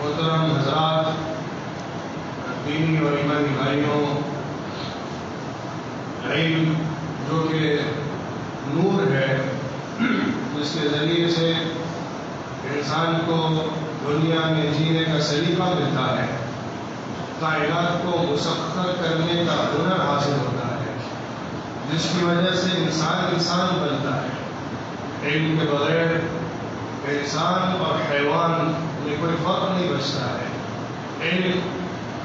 محترم حضرات، دینی اور ایمانی بھائیوں، علم جو کہ نور ہے جس کے ذریعے سے انسان کو دنیا میں جینے کا سلیقہ ملتا ہے، کائنات کو مسخر کرنے کا ہنر حاصل ہوتا ہے، جس کی وجہ سے انسان بنتا ہے۔ علم کے بغیر انسان اور حیوان میں کوئی فرق نہیں بچتا ہے۔ علم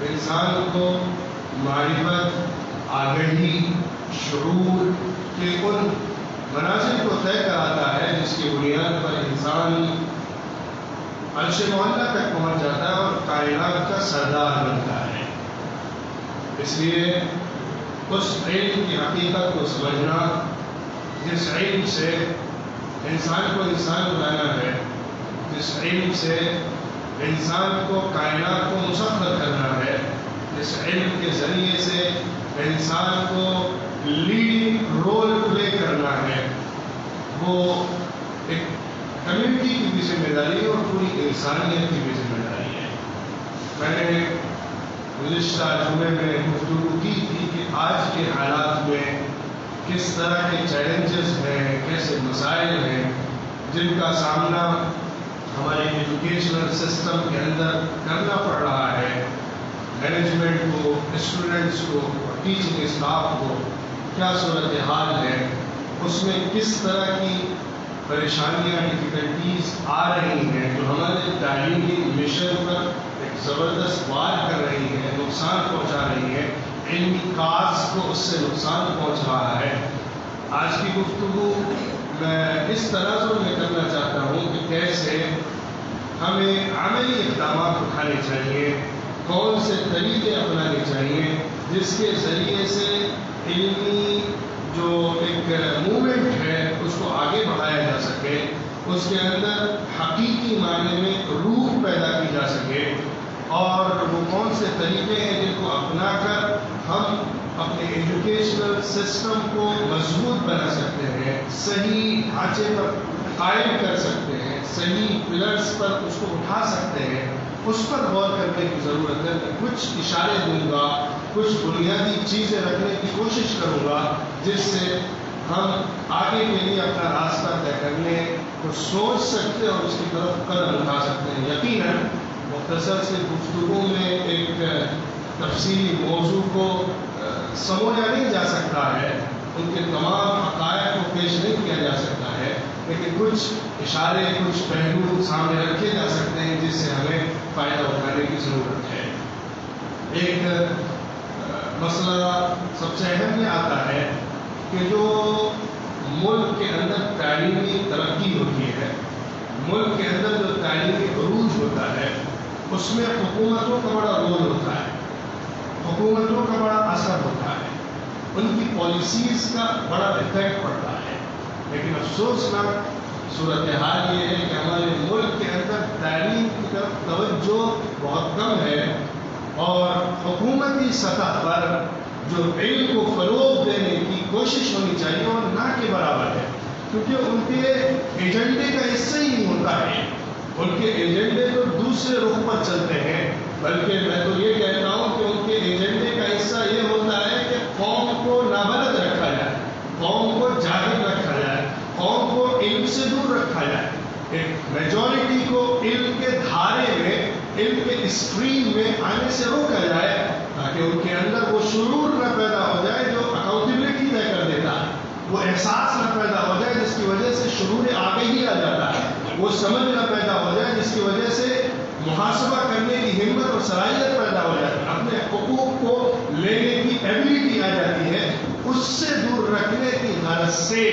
انسان کو معرفت، آگہی، شعور کے ان منازل کو طے کراتا ہے جس کی بنیاد پر انسان عرش معلیٰ تک پہنچ جاتا ہے اور کائنات کا سردار بنتا ہے۔ اس لیے اس علم کی حقیقت کو سمجھنا، جس علم سے انسان کو انسان بنانا ہے، جس علم سے انسان کو کائنات کو مسخر کرنا ہے، جس علم کے ذریعے سے انسان کو لیڈنگ رول پلے کرنا ہے، وہ ایک کمیونٹی کی بھی ذمہ داری ہے اور پوری انسانیت کی بھی ذمہ داری ہے۔ میں نے گزشتہ جمعے میں گفتگو کی تھی کہ آج کے حالات میں کس طرح کے چیلنجز ہیں، کیسے مسائل ہیں جن کا سامنا ہمارے ایجوکیشنل سسٹم کے اندر کرنا پڑ رہا ہے۔ مینجمنٹ کو، اسٹوڈنٹس کو، ٹیچنگ اسٹاف کو کیا صورتحال ہے، اس میں کس طرح کی پریشانیاں، ڈیفیکلٹیز آ رہی ہیں جو ہمارے تعلیمی مشن پر ایک زبردست وار کر رہی ہے، نقصان پہنچا رہی ہے، علمی کاز کو اس سے نقصان پہنچ رہا ہے۔ آج کی گفتگو میں اس تناظر میں کرنا چاہتا ہوں کہ کیسے ہمیں عملی اقدامات اٹھانے چاہیے، کون سے طریقے اپنانے چاہیے جس کے ذریعے سے علمی جو ایک موومنٹ ہے اس کو آگے بڑھایا جا سکے، اس کے اندر حقیقی معنی میں روح پیدا کی جا سکے، اور وہ کون سے طریقے ہیں جن کو اپنا کر ہم اپنے ایجوکیشنل سسٹم کو مضبوط بنا سکتے ہیں، صحیح ڈھانچے پر قائم کر سکتے ہیں، صحیح پلرز پر اس کو اٹھا سکتے ہیں، اس پر غور کرنے کی ضرورت ہے۔ میں کچھ اشارے دوں گا، کچھ بنیادی چیزیں رکھنے کی کوشش کروں گا جس سے ہم آگے کے لیے اپنا راستہ طے کرنے کو سوچ سکتے اور اس کی طرف قدم اٹھا سکتے ہیں۔ یقیناً مختصر سے گفتگو میں ایک تفصیلی موضوع کو سمجھا نہیں جا سکتا ہے، ان کے تمام حقائق کو پیش نہیں کیا جا سکتا ہے، لیکن کچھ اشارے، کچھ پہلو سامنے رکھے جا سکتے ہیں جس سے ہمیں فائدہ اٹھانے کی ضرورت ہے۔ ایک مسئلہ سب سے اہم یہ آتا ہے کہ جو ملک کے اندر تعلیمی ترقی ہوتی ہے، ملک کے اندر جو تعلیمی عروج ہوتا ہے، اس میں حکومتوں کا بڑا رول ہوتا ہے، حکومتوں کا بڑا اثر ہوتا ہے، ان کی پالیسیز کا بڑا افیکٹ پڑتا ہے۔ لیکن افسوسناک صورتحال یہ ہے کہ ہمارے ملک کے اندر تعلیم کی طرف توجہ بہت کم ہے، اور حکومتی سطح پر جو علم کو فروغ دینے کی کوشش ہونی چاہیے اور نہ کے برابر ہے، کیونکہ ان کے ایجنڈے کا حصہ ہی نہیں ہوتا ہے، ان کے ایجنڈے تو دوسرے رخ پر چلتے ہیں، بلکہ میں تو یہ کہتا ہوں کہ ان کے ایجنڈے کا حصہ یہ ہوتا ہے کہ قوم کو نابلد رکھا جائے، قوم کو جاہل رکھا جائے، قوم کو علم سے دور رکھا جائے، ایک میجورٹی کو علم کے دھارے میں، علم کے اسٹریم میں آنے سے روکا جائے، تاکہ ان کے اندر وہ شعور نہ پیدا ہو جائے جو اکاؤنٹیبلٹی طے کر دیتا ہے، وہ احساس نہ پیدا ہو جائے جس کی وجہ سے شعور آگہی آ جاتا ہے، وہ سمجھ نہ پیدا ہو جائے جس کی وجہ سے محاسبہ کرنے کی ہمت اور صلاحیت پیدا ہو جاتی ہے، اپنے حقوق کو لینے کی ایبلٹی آ جاتی ہے۔ اس سے دور رکھنے کی غرض سے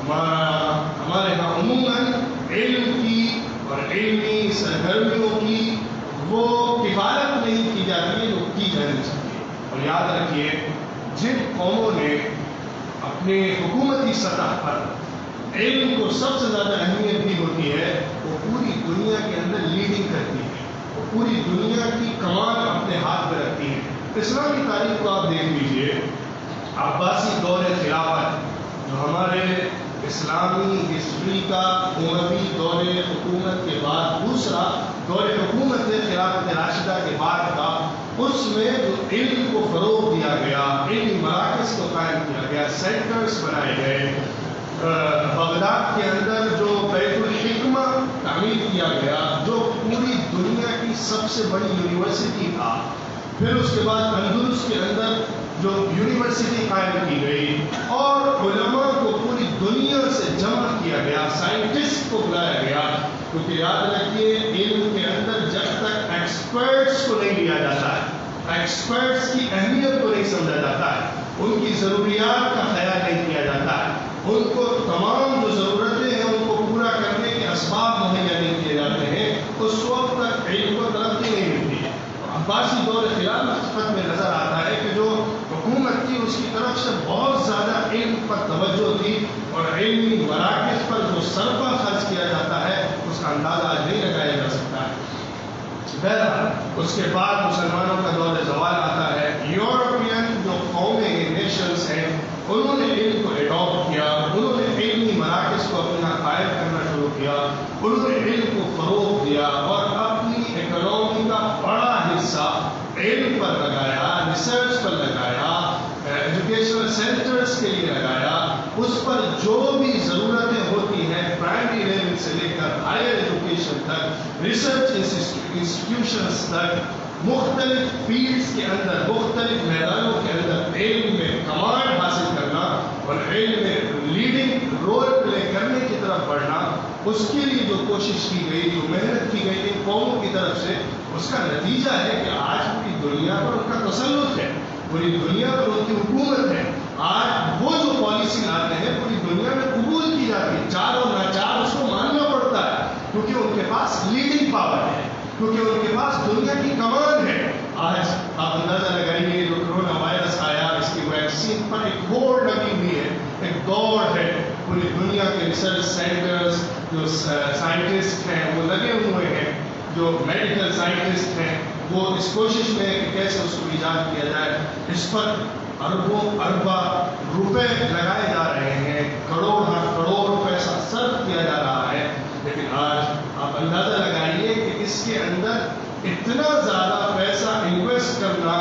ہمارے یہاں عموماً علم کی اور علمی سرگرمیوں کی وہ کفالت نہیں کی جاتی ہے جو کی جانی چاہیے۔ اور یاد رکھیے، جن قوموں نے اپنے حکومتی سطح پر علم کو سب سے زیادہ اہمیت دی ہوتی ہے، وہ پوری دنیا کے اندر لیڈنگ کرتی ہے، وہ پوری دنیا کی کمان اپنے ہاتھ میں رکھتی ہے۔ اسلامی تاریخ کو آپ دیکھ لیجئے، عباسی دور خلافت جو ہمارے اسلامی ہسٹری کا حکومتی دور حکومت کے بعد دوسرا دور حکومت خلافت راشدہ کے بعد کا، اس میں جو علم کو فروغ دیا گیا، علمی مراکز کو قائم کیا گیا، سینٹرز بنائے گئے، بغداد کے اندر جو بیت الحکمہ تعمیر کیا گیا جو پوری دنیا کی سب سے بڑی یونیورسٹی تھا، پھر اس کے بعد اندلس کے اندر جو یونیورسٹی قائم کی گئی اور علماء کو پوری دنیا سے جمع کیا گیا، سائنٹسٹ کو بلایا گیا، کیونکہ یاد رکھیے علم کے اندر جب تک ایکسپرٹس کو نہیں لیا جاتا ہے، ایکسپرٹس کی اہمیت کو نہیں سمجھا جاتا ہے، ان کی ضروریات کا خیال نہیں کیا جاتا ہے، ان کو تمام جو ضرورتیں ہیں ان کو پورا کرنے کے اسباب مہیا نہیں کیے جاتے ہیں، اس وقت تک علم کو ترقی نہیں ملتی ہے۔ عباسی دور خلافت میں نظر آتا ہے کہ جو حکومت تھی اس کی طرف سے بہت زیادہ علم پر توجہ تھی اور علمی مراکز پر جو صرفہ خرچ کیا جاتا ہے اس کا اندازہ آج نہیں لگایا جا سکتا ہے۔ بہرحال اس کے بعد مسلمانوں کا دور زوال آتا ہے، یورپین جو قومیں نیشنز ہیں انہوں نے علم کو ایڈاپٹ کیا، انہوں نے علمی مراکز کو اپنے یہاں قائم کرنا شروع کیا، انہوں نے علم کو فروغ دیا اور اپنی اکنامی کا بڑا حصہ علم پر لگایا، ریسرچ پر لگایا، ایجوکیشنل سینٹرز کے لیے لگایا، اس پر جو بھی ضرورتیں ہوتی ہیں پرائمری لیول سے لے کر ہائر ایجوکیشن تک، ریسرچ انسٹیٹیوشنز تک، مختلف فیلڈز کے اندر، مختلف میدانوں کے اندر علم میں کمانڈ حاصل کرنا اور علم میں لیڈنگ رول پلے کرنے کی طرف بڑھنا، اس کے لیے جو کوشش کی گئی، جو محنت کی گئی ان قوموں کی طرف سے، اس کا نتیجہ ہے کہ آج پوری دنیا پر ان کا تسلط ہے، پوری دنیا پر ان کی حکومت ہے، آج وہ جو پالیسی لاتے ہیں پوری دنیا میں قبول کی جاتی ہے، چار اور ناچار اس کو ماننا پڑتا ہے کیونکہ ان کے پاس لیڈنگ پاور ہے، کیونکہ ان کے پاس دنیا کی کمان ہے۔ آج آپ اندازہ لگائیے جو کرونا وائرس آیا اس کی ویکسین پر ایک ہوڑ لگی ہوئی ہے، ایک دوڑ ہے، پوری دنیا کے ریسرچ سینٹرز جو سائنٹسٹ ہیں وہ لگے ہوئے ہیں، جو میڈیکل سائنٹسٹ ہیں وہ اس کوشش میں کہ کیسے اس کو ایجاد کیا جائے، اس پر اربوں اربا روپے لگائے جا رہے ہیں، کروڑ ہر کروڑ پیسہ صرف کیا جا رہا ہے، لیکن آج آپ اندازہ لگائیے کہ اس کے اندر اتنا زیادہ پیسہ انویسٹ کرنا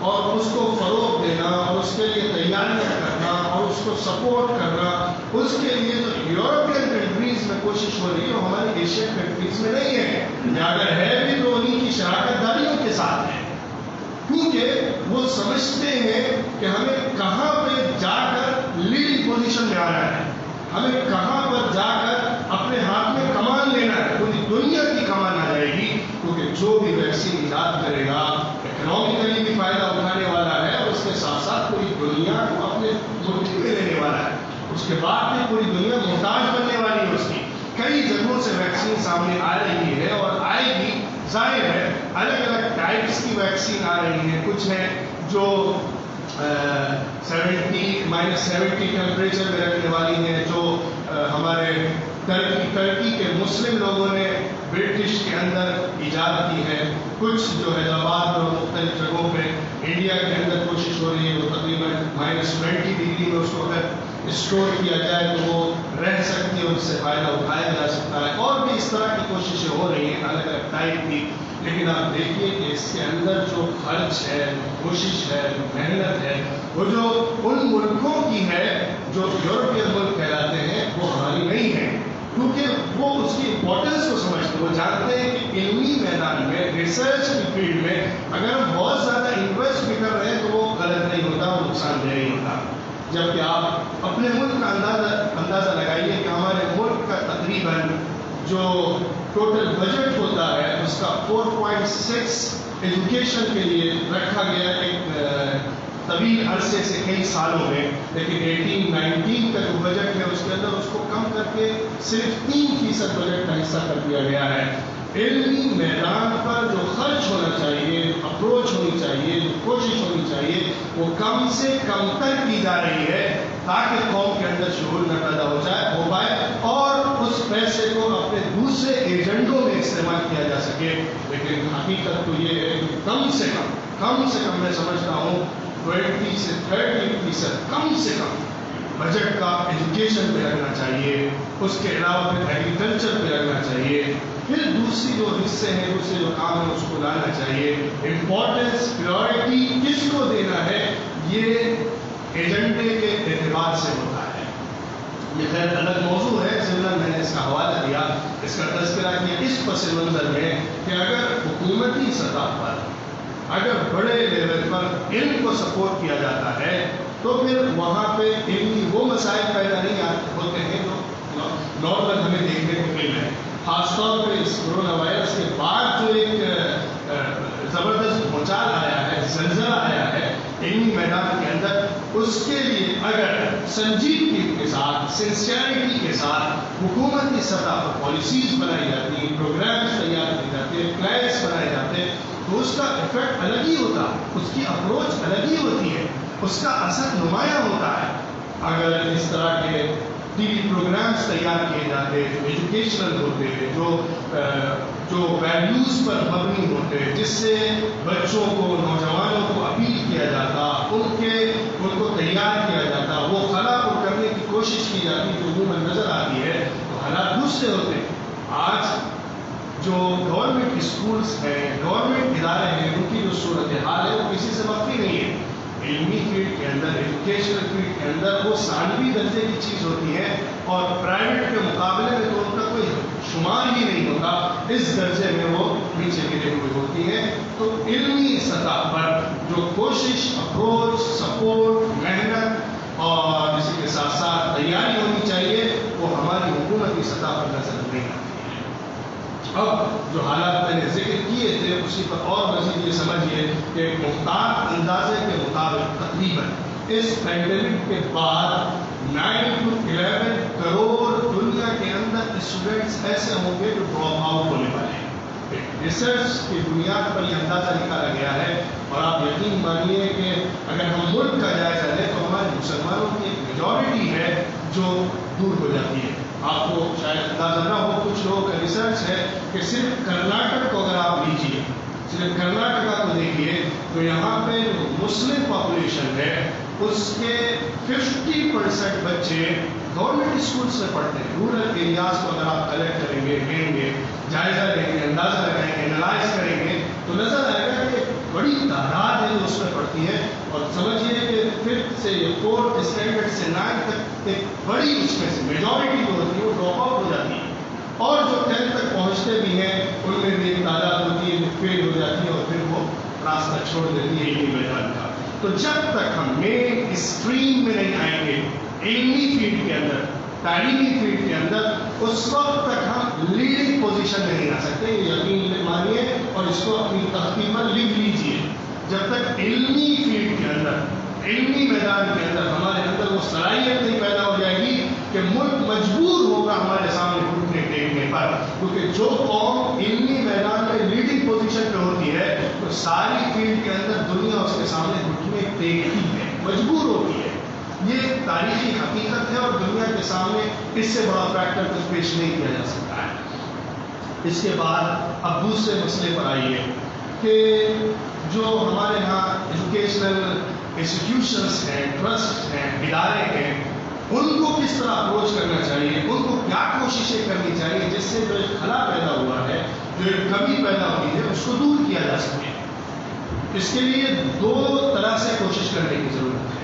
اور اس کو فروغ دینا اور اس کے لیے تیاریاں کرنا اور اس کو سپورٹ کرنا، اس کے لیے جو یورپین کنٹریز میں کوشش ہو رہی ہے وہ ہماری ایشین کنٹریز میں نہیں ہے، یا اگر ہے بھی تو انہیں کی شراکت داریوں کے ساتھ ہے، کیونکہ وہ سمجھتے ہیں کہ ہمیں کہاں پہ جا کر لیڈنگ پوزیشن میں آنا ہے، ہمیں کہاں پر جا کر اپنے ہاتھ میں کمان لینا ہے، پوری دنیا کی کمان آ جائے گی، کیونکہ جو بھی ویکسین ایجاد کرے گا اکنامکلی بھی فائدہ اٹھانے والا ہے اور اس کے ساتھ ساتھ پوری دنیا کو اپنے مٹھی میں لینے والا ہے، اس کے بعد بھی پوری دنیا محتاج بننے والی ہے اس کی۔ کئی جگہوں سے ویکسین سامنے آ رہی ہے اور آئے گی، ظاہر ہے الگ الگ ٹائپس کی ویکسین آ رہی ہیں، کچھ ہیں جو 70 ٹیمپریچر میں رکھنے والی ہیں، جو ہمارے ترکی کے مسلم لوگوں نے برٹش کے اندر ایجاد کی ہے، کچھ جو حیدرآباد اور مختلف جگہوں پہ انڈیا کے اندر کوشش ہو رہی ہے، وہ تقریباً -20 ڈگری میں اس کو اگر اسٹور کیا جائے تو وہ رہ سکتی ہے، اس سے فائدہ اٹھایا جا سکتا ہے، اور بھی اس طرح کی کوششیں ہو رہی ہیں الگ الگ ٹائپ کی، لیکن آپ دیکھیے کہ اس کے اندر جو خرچ ہے، کوشش ہے، محنت ہے، وہ جو ان ملکوں کی ہے جو یورپین ملک کہلاتے ہیں وہ ہماری نہیں ہے، کیونکہ وہ اس کی امپورٹنس کو سمجھتے ہیں، وہ جانتے ہیں کہ علمی میدان میں، ریسرچ کی فیلڈ میں اگر ہم بہت زیادہ انویسٹ بھی کر رہے ہیں تو وہ غلط نہیں ہوتا، وہ نقصان دہ نہیں ہوتا، جبکہ آپ اپنے ملک کا اندازہ لگائیے کہ ہمارے ملک کا تقریباً جو ٹوٹل بجٹ ہوتا ہے اس کا 4.6 ایجوکیشن کے لیے رکھا گیا ایک طویل عرصے سے، کئی سالوں میں، لیکن 18-19 کا جو بجٹ ہے اس کے اندر اس کو کم کر کے صرف 3% بجٹ کا حصہ کر دیا گیا ہے۔ علمی میدان پر جو خرچ ہونا چاہیے، جو اپروچ ہونی چاہیے، جو کوشش ہونی چاہیے وہ کم سے کم تر کی جا رہی ہے تاکہ قوم کے اندر شعور نہ پیدا ہو پائے اور اس پیسے کو اپنے دوسرے ایجنڈوں میں استعمال کیا جا سکے، لیکن حقیقت تو یہ ہے کہ کم سے کم میں سمجھتا ہوں 20 سے 30% کم سے کم بجٹ کا ایجوکیشن پہ لگنا چاہیے، اس کے علاوہ پھر ایگریکلچر پہ لگنا چاہیے، پھر دوسری جو حصے ہیں، دوسرے جو کام ہیں اس کو لانا چاہیے. امپورٹنس، پریورٹی کس کو دینا ہے، یہ ایجنڈے کے اعتبار سے ہوتا ہے. یہ خیر الگ موضوع ہے، ضمن میں نے اس کا حوالہ دیا، اس کا تذکرہ کیا اس پس منظر میں کہ اگر حکومتی سطح پر، اگر بڑے لیول پر علم کو سپورٹ کیا جاتا ہے تو پھر وہاں پہ علمی وہ مسائل پیدا نہیں ہوتے ہیں جو نارمل ہمیں دیکھنے کو مل رہے ہیں. خاص طور پہ اس کورونا وائرس کے بعد جو ایک زبردست بھونچال آیا ہے، زلزلہ آیا ہے علمی میدان کے اندر، اس کے لیے اگر سنجیدگی کے ساتھ، سنسیئرٹی کے ساتھ حکومتی سطح پر پالیسیز بنائی جاتی ہیں، پروگرامز تیار کیے جاتے ہیں، پلانس بنائے جاتے ہیں، تو اس کا افیکٹ الگ ہی ہوتا ہے، اس کی اپروچ الگ ہی ہوتی ہے، اس کا اثر نمایاں ہوتا ہے. اگر اس طرح کے ٹی وی پروگرامز تیار کیے جاتے جو ایجوکیشنل ہوتے، جو ویلیوز پر مبنی ہوتے، جس سے بچوں کو، نوجوانوں کو اپیل کیا جاتا، ان کو تیار کیا جاتا، وہ خلا کو کرنے کی کوشش کی جاتی جو عموماً نظر آتی ہے، تو حالات دوسرے ہوتے. آج جو گورنمنٹ اسکولز ہیں، گورنمنٹ ادارے ہیں، ان کی جو صورتحال ہے وہ کسی سے مخفی نہیں ہے. علمی فیلڈ کے اندر، ایجوکیشنل فیلڈ کے اندر وہ ثانوی درجے کی چیز ہوتی ہے، اور پرائیویٹ کے مقابلے میں تو ان کا کوئی شمار ہی نہیں ہوتا، اس درجے میں وہ نیچے گرے ہوئے ہوتی ہیں. تو علمی سطح پر جو کوشش، اپروچ، سپورٹ، محنت اور اسی کے ساتھ ساتھ تیاری ہونی چاہیے، وہ ہماری حکومتی سطح پر نظر نہیں آتی. اب جو حالات میں نے ذکر کیے تھے اسی پر اور مزید یہ سمجھیے کہ محتاط اندازے کے مطابق تقریباً اس پینڈیمک کے بعد 9 to 11 کروڑ دنیا کے اندر اسٹوڈنٹس ایسے ہوں گے جو ڈراپ آؤٹ ہونے والے ہیں. ریسرچ کی بنیاد پر یہ اندازہ نکالا گیا ہے، اور آپ یقین مانیے کہ اگر ہم ملک کا جائزہ لیں تو ہمارے مسلمانوں کی ایک میجورٹی ہے جو دور ہو جاتی ہے. آپ کو شاید اندازہ نہ ہو، کچھ لوگوں کا ریسرچ ہے کہ صرف کرناٹک کو اگر آپ لیجیے، صرف کرناٹکا کو دیکھیے، تو یہاں پہ جو مسلم پاپولیشن ہے اس کے 50% بچے گورنمنٹ اسکولس میں پڑھتے ہیں. رورل ایریاز کو اگر آپ کلیکٹ کریں گے، لیں گے، جائزہ لیں گے، اندازہ لگائیں گے، انالائز کریں گے، تو نظر آئے گا کہ بڑی تعداد ہے جو اس میں پڑھتی ہے. اور سمجھیے کہ 5th سے 4th اسٹینڈرڈ سے 9th تک ایک بڑی اس میں سے میجورٹی جو ہوتی ہے وہ ڈراپ آؤٹ ہو جاتی ہے، اور جو 10th تک پہنچتے بھی ہیں ان میں بھی ایک تعداد ہوتی ہے جو فیل ہو جاتی ہے اور پھر وہ راستہ چھوڑ دیتی ہے علمی میدان کا. تو جب تک ہم مین اسٹریم میں نہیں آئیں گے علمی فیلڈ کے اندر، تعلیمی فیلڈ کے اندر، اس وقت تک ہم لیڈنگ پوزیشن میں نہیں آ سکتے. یہ یقین مانیے اور اس کو اپنی تختی پر لکھ لیجیے. جب تک علمی فیلڈ کے اندر، علمی میدان کے اندر ہمارے اندر وہ صلاحیت نہیں پیدا ہو جائے گی کہ ملک مجبور ہوگا ہمارے سامنے گھٹنے ٹیکنے پر، کیونکہ جو قوم علمی میدان میں لیڈنگ پوزیشن پہ ہوتی ہے تو ساری فیلڈ کے اندر دنیا اس کے سامنے گھٹنے ٹیکتی ہے، مجبور ہوتی ہے. یہ تاریخی حقیقت ہے اور دنیا کے سامنے اس سے بڑا فیکٹر کچھ پیش نہیں کیا جا سکتا ہے. اس کے بعد اب دوسرے مسئلے پر آئیے کہ جو ہمارے ہاں ایجوکیشنل انسٹیٹیوشنس ہیں، ٹرسٹ ہیں، ادارے ہیں، ان کو کس طرح اپروچ کرنا چاہیے، ان کو کیا کوششیں کرنی چاہیے جس سے جو ایک خلا پیدا ہوا ہے، جو ایک کمی پیدا ہوئی ہے، اس کو دور کیا جا سکے. اس کے لیے 2 طرح سے کوشش کرنے کی ضرورت ہے.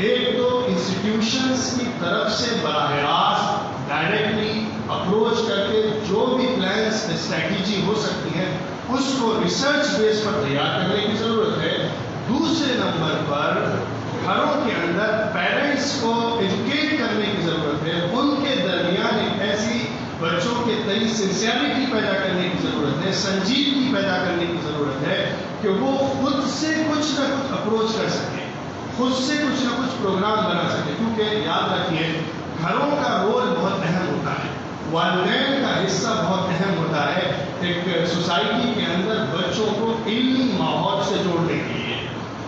ایک تو انسٹیٹیوشنس کی طرف سے براہ راست ڈائریکٹلی اپروچ کر کے جو بھی پلانس اسٹریٹجی ہو سکتی ہے اس کو ریسرچ بیس پر تیار کرنے کی ضرورت ہے. دوسرے نمبر پر گھروں کے اندر پیرنٹس کو ایجوکیٹ کرنے کی ضرورت ہے. ان کے درمیان ایک ایسی بچوں کے تئیں سنسیئرٹی پیدا کرنے کی ضرورت ہے، سنجیدگی پیدا کرنے کی ضرورت ہے کہ وہ خود سے کچھ نہ کچھ اپروچ کر سکیں، خود سے کچھ نہ کچھ پروگرام بنا سکیں. کیونکہ یاد رکھیے گھروں کا رول بہت اہم ہوتا ہے، والدین کا حصہ بہت اہم ہوتا ہے ایک سوسائٹی کے اندر بچوں کو علمی ماحول سے جوڑنے کے لیے.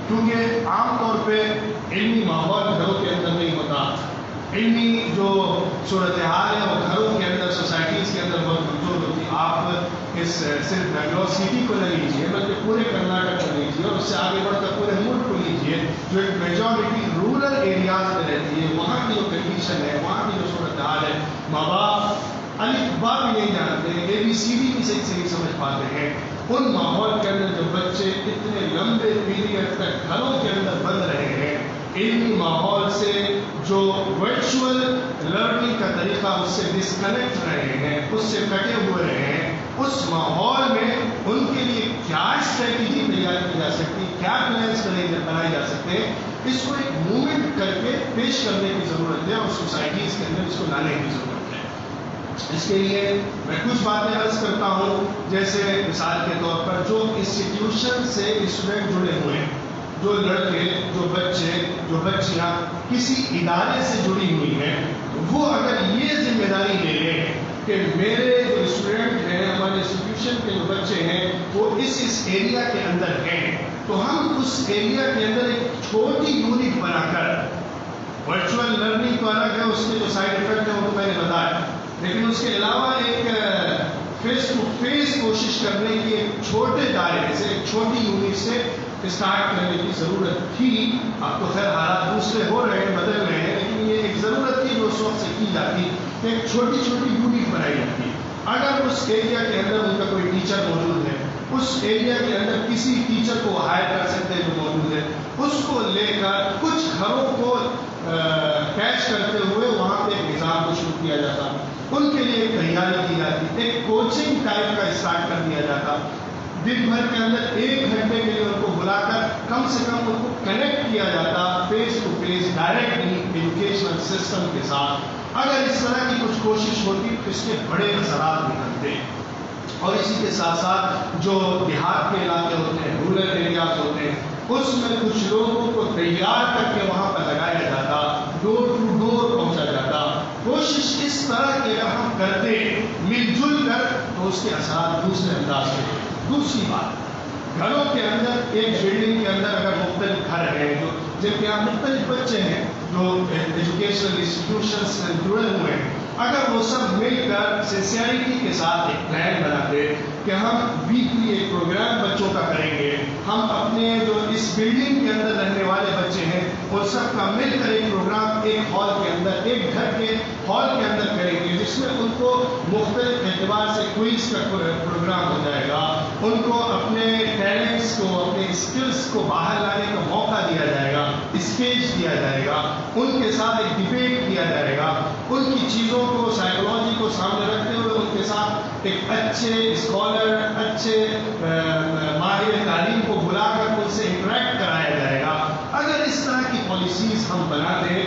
کیونکہ عام طور پہ علمی ماحول گھروں کے اندر نہیں ہوتا، علمی جو صورتحال ہے وہ گھروں کے اندر، سوسائٹیز کے اندر بہت کمزور ہوتی ہے. آپ اس صرف بنگلور سٹی کو نہ لیجیے بلکہ پورے کرناٹک کو لیجیے اور اس سے آگے بڑھ کر پورے ملک کو لیجیے. جو ایک میجورٹی رورل ایریاز میں رہتی ہے، وہاں کی جو کنڈیشن ہے، وہاں کی جو صورتحال ہے، ماں باپ الف با بھی نہیں جانتے ہیں, ABCD بھی صحیح سے نہیں سمجھ پاتے ہیں, ان ماحول کے اندر جو بچے اتنے لمبے پیریڈ تک گھروں کے اندر بند رہے ہیں, علمی ماحول سے جو ورچوئل لرننگ کا طریقہ اس سے ڈسکنیکٹ رہے ہیں, اس سے کٹے ہوئے رہے ہیں, اس ماحول میں ان کے لیے کیا اسٹریٹجی تیار کی جا سکتی, کیا پلانس بنائے جا سکتے ہیں, اس کو ایک موومنٹ کر کے پیش کرنے کی ضرورت ہے, اور سوسائٹیز کے اندر اس کو لانے کی ضرورت ہے. اس کے لیے میں کچھ باتیں عرض کرتا ہوں, جیسے مثال کے طور پر جو انسٹیٹیوشن سے اسٹوڈنٹ جڑے ہوئے ہیں, جو لڑکے, جو بچے, جو بچیاں کسی ادارے سے جڑی ہوئی ہیں, وہ اگر یہ ذمہ داری لے لیں کہ میرے جو اسٹوڈنٹ ہیں, ہمارے انسٹیٹیوشن کے جو بچے ہیں وہ اس ایریا کے اندر ہیں, تو ہم اس ایریا کے اندر ایک چھوٹی یونٹ بنا کر, ورچوئل لرننگ تو الگ ہے, اس کے جو سائڈ افیکٹ ہیں وہ تو میں نے بتایا, لیکن اس کے علاوہ ایک فیس ٹو فیس کوشش کرنے کی ایک چھوٹے دائرے سے, ایک چھوٹی یونٹ سے اسٹارٹ کرنے کی ضرورت تھی. اب تو خیر حالات دوسرے ہو رہے ہیں, بدل رہے ہیں, لیکن یہ ایک ضرورت تھی جو اس وقت سے کی جاتی کہ ایک چھوٹی چھوٹی یونٹ بنائی جاتی. اگر اس ایریا کے اندر ان کا کوئی ٹیچر موجود ہے, اس ایریا کے اندر کسی ٹیچر کو ہائر کر سکتے ہیں جو موجود ہے, اس کو لے کر کچھ گھروں کو کیچ کرتے ہوئے وہاں پہ ایک نظام کو شروع کیا جاتا, ان کے لیے ایک تیاری کی جاتی, ایک کوچنگ ٹائپ کا اسٹارٹ کر دیا جاتا. دن بھر کے اندر 1 گھنٹے کے لیے ان کو بلا کر کم سے کم ان کو کنیکٹ کیا جاتا face to face directly educational system کے ساتھ. اگر اس طرح کی کچھ کوشش ہوتی تو اس کے بڑے اثرات نکلتے. اور اسی کے ساتھ ساتھ جو دیہات کے علاقے ہوتے ہیں, رورل ایریاز ہوتے ہیں, اس میں کچھ لوگوں کو تیار کر کے وہاں پر لگایا جاتا, ڈور ٹو ڈور پہنچا جاتا. کوشش اس طرح کی اگر ہم کرتے مل جل کر تو اس کے اثرات دوسرے انداز سے. دوسری بات, گھروں کے اندر ایک بلڈنگ کے اندر اگر مختلف گھر ہیں, جو جن کے یہاں مختلف بچے ہیں جو ایجوکیشنل انسٹیٹیوشن سے جڑے ہوئے ہیں, اگر وہ سب مل کر سنسیئرٹی کے ساتھ ایک پلان بناتے کہ ہم ویکلی ایک پروگرام بچوں کا کریں گے, ہم اپنے جو اس بلڈنگ کے اندر رہنے والے بچے ہیں ان سب کا مل کر ایک پروگرام ایک ہال کے اندر, ایک گھر کے ہال کے اندر کریں گے, جس میں ان کو مختلف اعتبار سے کوئز کا پروگرام ہو جائے گا, ان کو اپنے ٹیلنٹس کو, اپنے اسکلس کو باہر لانے کا موقع دیا جائے گا, اسٹیج دیا جائے گا, ان کے ساتھ ایک ڈبیٹ کیا جائے گا, ان کی چیزوں کو, سائیکولوجی کو سامنے رکھتے ہوئے ان کے ساتھ ایک اچھے اسکالر, اچھے ماہر تعلیم کو بلا کر ان سے انٹریکٹ کرایا جائے گا. اگر اس طرح کی پالیسیز ہم بنا دیں,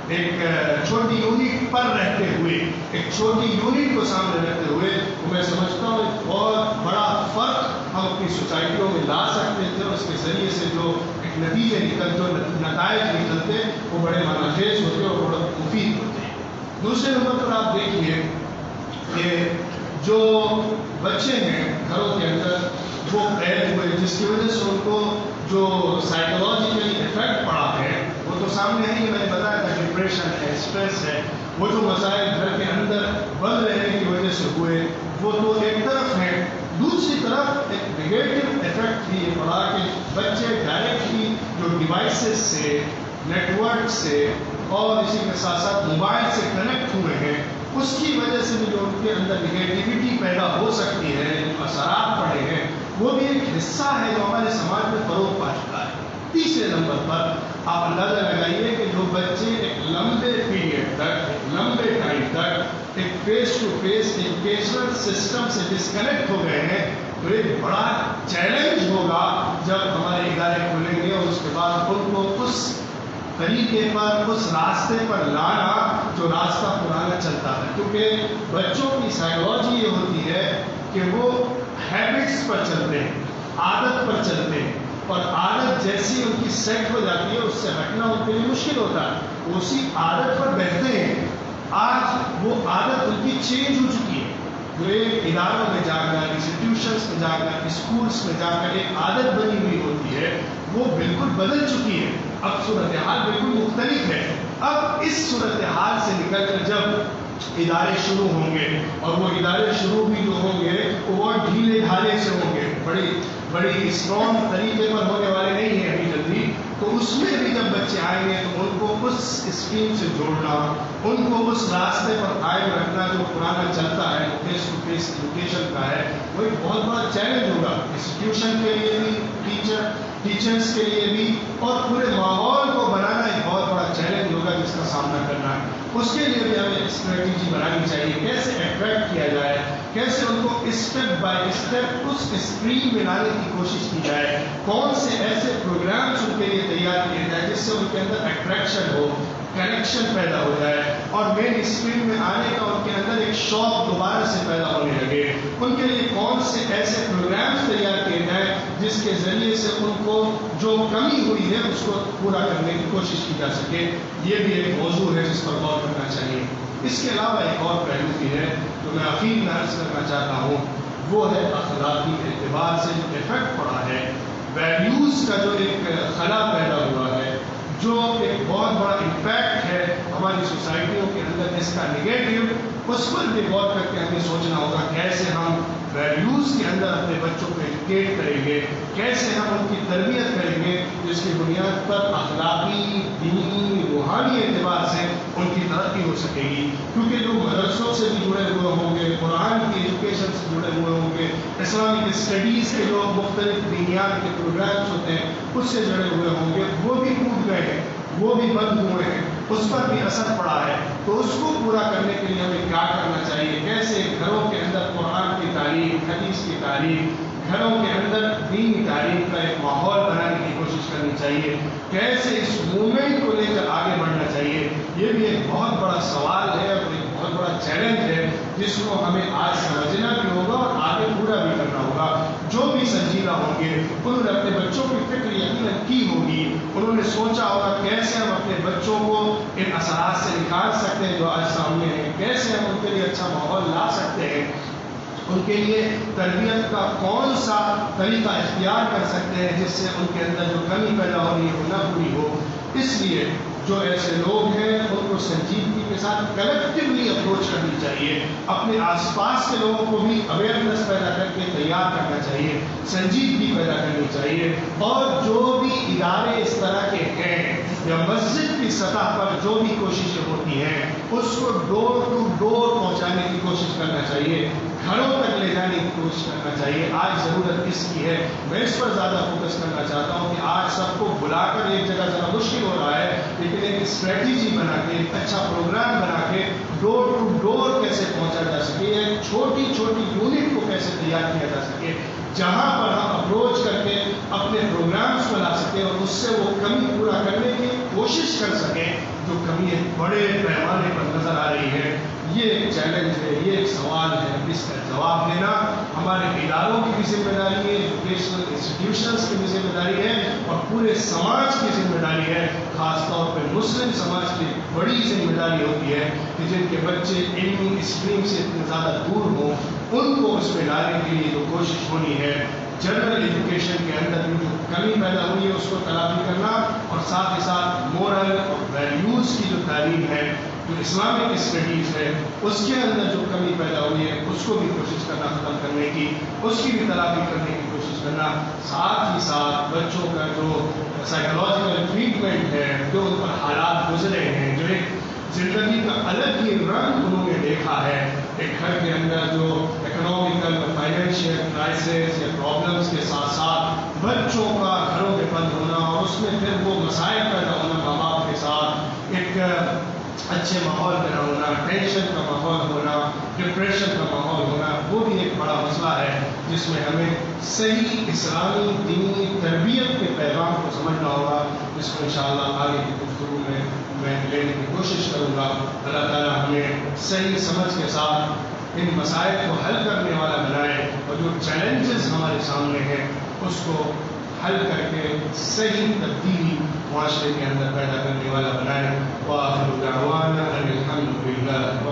ایک چھوٹی یونٹ پر رہتے ہوئے, ایک چھوٹی یونٹ کو سامنے رکھتے ہوئے, تو میں سمجھتا ہوں ایک بہت بڑا فرق ہم اپنی سوسائٹیوں میں لا سکتے تھے, اور اس کے ذریعے سے جو ایک نتیجے جو نتائج نکلتے وہ بڑے معنی خیز ہوتے اور بڑے مفید ہوتے. دوسرے نمبر پر آپ دیکھیے کہ جو بچے ہیں گھروں کے اندر وہ قید ہوئے, جس کی وجہ سے ان کو جو سائیکولوجیکلی افیکٹ پڑا ہے وہ تو سامنے ہے, میں نے بتایا تھا, ڈپریشن ہے, اسٹریس ہے, وہ جو مسائل گھر کے اندر بند رہنے کی وجہ سے ہوئے وہ تو ایک طرف ہے. دوسری طرف ایک نگیٹو افیکٹ بھی یہ پڑا کہ بچے ڈائریکٹلی جو ڈیوائسز سے, نیٹ ورک سے اور اسی کے ساتھ ساتھ موبائل سے کنیکٹ ہوئے ہیں, اس کی وجہ سے بھی جو ان کے اندر نگیٹیوٹی پیدا ہو سکتی ہے, جو اثرات پڑے ہیں, وہ بھی ایک حصہ ہے جو ہمارے سماج میں فروغ پا چکا ہے. تیسرے نمبر پر آپ اندازہ لگائیے کہ جو بچے ایک لمبے پیریڈ تک, ایک لمبے ٹائم تک ایک face to face educational system سے ڈسکنیکٹ ہو گئے ہیں, تو ایک بڑا چیلنج ہوگا جب ہمارے ادارے کھلیں گے اور اس کے بعد ان کو اس طریقے پر, اس راستے پر لانا جو راستہ پرانا چلتا ہے. کیونکہ بچوں کی سائیکولوجی یہ ہوتی ہے کہ وہ ہیبٹس پر چلتے ہیں, عادت پر چلتے ہیں, اور عادت جیسی ان کی سیٹ ہو جاتی ہے اس سے ہٹنا ان کے لیے مشکل ہوتا ہے, اسی عادت پر بیٹھتے ہیں. آج وہ عادت ان کی چینج ہو چکی ہے, جو ایک اداروں میں جا کر, انسٹیٹیوشنس میں جا کر, اسکولس میں جا کر ایک عادت بنی ہوئی ہوتی ہے, وہ بالکل بدل چکی ہے. اب صورتحال بالکل مختلف ہے. اب اس صورتحال سے نکل کر جب ادارے شروع ہوں گے, اور وہ ادارے شروع بھی جو ہوں گے وہ بہت ڈھیلے ڈھالے سے ہوں گے, بڑی اسٹرانگ طریقے پر ہونے والے نہیں ہیں ابھی جلدی, تو اس میں بھی جب بچے آئیں گے تو ان کو اس اسٹریم سے جوڑنا، ان کو اس راستے پر قائم رکھنا جو پرانا چلتا ہے فیس ٹو فیس ایجوکیشن کا ہے، وہ ایک بہت بڑا چیلنج ہوگا انسٹیٹیوشن کے لیے بھی، ٹیچرس کے لیے بھی، اور پورے ماحول کو بنانا ایک بہت بڑا چیلنج ہوگا جس کا سامنا کرنا ہے۔ اس کے لیے بھی ہمیں اسٹریٹجی بنانی چاہیے، کیسے اٹریکٹ کیا جائے، کیسے ان کو اسٹیپ بائی اسٹیپ اس اسٹریم میں لانے کی کوشش کی جائے، کون سے ایسے پروگرامس ان کے لیے تیار کیے جائے جس سے ان کے اندر اٹریکشن ہو، کنیکشن پیدا ہو جائے، اور مین اسٹریم میں آنے کا ان کے اندر ایک شوق دوبارہ سے پیدا ہونے لگے۔ ان کے لیے کون سے ایسے پروگرامس تیار کیے جائیں جس کے ذریعے سے ان کو جو کمی ہوئی ہے اس کو پورا کرنے کی کوشش کی جا سکے۔ یہ بھی ایک موضوع ہے جس پر غور کرنا چاہیے۔ اس کے علاوہ ایک اور پہلو بھی ہے جو میں اخیر میں عرض کرنا چاہتا ہوں، وہ ہے اخلاقی اعتبار سے جو افیکٹ پڑا ہے، ویلیوز کا جو ایک خلا پیدا ہوا ہے، جو ایک بہت بڑا امپیکٹ ہے ہماری سوسائٹیوں کے اندر اس کا نگیٹو، اس پر بھی غور کر کے ہمیں سوچنا ہوگا کیسے ہم ویلیوز کے اندر اپنے بچوں کو ایجوکیٹ کریں گے، کیسے ہم ان کی تربیت کریں گے جس کی بنیاد پر اخلاقی، دینی، روحانی اعتبار سے ان کی ترقی ہو سکے گی۔ کیونکہ لوگ مدرسوں سے بھی جڑے ہوئے ہوں گے، قرآن کی ایجوکیشن سے جڑے ہوئے ہوں گے، اسلامک اسٹڈیز کے جو مختلف دینیات کے پروگرامس ہوتے ہیں اس سے جڑے ہوئے ہوں گے، وہ بھی ٹوٹ گئے ہیں، وہ بھی بند ہوئے ہیں، اس پر بھی اثر پڑا ہے۔ تو اس کو پورا کرنے کے لیے ہمیں کیا کرنا چاہیے، کیسے گھروں کے اندر قرآن کی تعلیم، حدیث کی تعلیم، گھروں کے اندر دینی تعلیم کا ایک ماحول بنانے کی کوشش کرنی چاہیے، کیسے اس موومنٹ کو لے کر آگے بڑھنا چاہیے، یہ بھی ایک بہت بڑا سوال ہے اور ایک بہت بڑا چیلنج ہے جس کو ہمیں آج سمجھنا بھی ہوگا اور آگے پورا بھی کرنا ہوگا۔ جو بھی سنجیدہ ہوں گے انہوں نے اپنے بچوں کی فکر یقیناً کی ہوگی، انہوں نے سوچا ہوگا کیسے ہم اپنے بچوں کو ان اثرات سے نکال سکتے ہیں جو آج سامنے ہیں، کیسے ہم ان کے لیے اچھا ماحول لا سکتے ہیں، ان کے لیے تربیت کا کون سا طریقہ اختیار کر سکتے ہیں جس سے ان کے اندر جو کمی پیدا ہو رہی ہے وہ نہ پوری ہو۔ اس لیے جو ایسے لوگ ہیں ان کو سنجیدگی کے ساتھ کلیکٹیولی اپروچ کرنی چاہیے، اپنے آس پاس کے لوگوں کو بھی اویئرنیس پیدا کر کے تیار کرنا چاہیے، سنجیدگی پیدا کرنی چاہیے، اور جو بھی ادارے اس طرح کے ہیں یا مسجد کی سطح پر جو بھی کوششیں ہوتی ہیں اس کو ڈور ٹو ڈور پہنچانے کی کوشش کرنا چاہیے، گھروں تک لے جانے کی کوشش کرنا چاہیے۔ آج ضرورت اس کی ہے، میں اس پر زیادہ فوکس کرنا چاہتا ہوں کہ آج سب کو بلا کر ایک جگہ ذرا مشکل ہو رہا ہے، لیکن ایک اسٹریٹجی بنا کے، ایک اچھا پروگرام بنا کے ڈور ٹو ڈور کیسے پہنچا جا سکے، ایک چھوٹی چھوٹی یونٹ کو کیسے تیار کیا جا سکے جہاں پر ہم اپروچ کر کے اپنے پروگرامس کو لا سکیں اور اس سے وہ کمی پورا کرنے کی کوشش کر سکیں جو کمی ایک بڑے پیمانے پر نظر آ رہی ہے۔ یہ ایک چیلنج ہے، یہ ایک سوال ہے، اس کا جواب دینا ہمارے اداروں کی بھی ذمہ داری ہے، ایجوکیشنل انسٹیٹیوشنس کی بھی ذمہ داری ہے اور پورے سماج کی ذمہ داری ہے۔ خاص طور پہ مسلم سماج کی بڑی ذمہ داری ہوتی ہے کہ جن کے بچے علمی اسٹریم سے اتنے زیادہ دور ہوں ان کو اس میں لانے کے لیے جو کوشش ہونی ہے، جنرل ایجوکیشن کے اندر جو کمی پیدا ہوئی ہے اس کو تلافی کرنا، اور ساتھ ہی ساتھ مورل اور ویلیوز کی جو تعلیم ہے، جو اسلامک اسٹڈیز ہے، اس کے اندر جو کمی پیدا ہوئی ہے اس کو بھی کوشش کرنا ختم کرنے کی، اس کی بھی تلافی کرنے کی کوشش کرنا، ساتھ ہی ساتھ بچوں کا جو سائیکولوجیکل ٹریٹمنٹ ہے، جو ان پر حالات گزرے ہیں، جو ایک زندگی کا الگ ہی رنگ انہوں نے دیکھا ہے، ایک گھر کے اندر جو اکنامیکل اور فائنینشیل کرائسس یا پرابلمس کے ساتھ ساتھ بچوں کا گھروں میں بند ہونا اور اس میں پھر وہ مسائل پیدا ہونا، ماں باپ کے ساتھ ایک اچھے ماحول میں نہ ہونا، ٹینشن کا ماحول ہونا، ڈپریشن کا ماحول ہونا، وہ بھی ایک بڑا مسئلہ ہے جس میں ہمیں صحیح اسلامی دینی تربیت کے پیغام کو سمجھنا ہوگا، جس کو انشاءاللہ آگے کی گفتگو میں لینے کی کوشش کروں گا۔ اللہ تعالیٰ ہمیں صحیح سمجھ کے ساتھ ان مسائل کو حل کرنے والا بنائے اور جو چیلنجز ہمارے سامنے ہیں اس کو حل کر کے صحیح تبدیلی معاشرے کے اندر پیدا کرنے والا بنائے۔ وآخر دعوانا ان الحمد للہ رب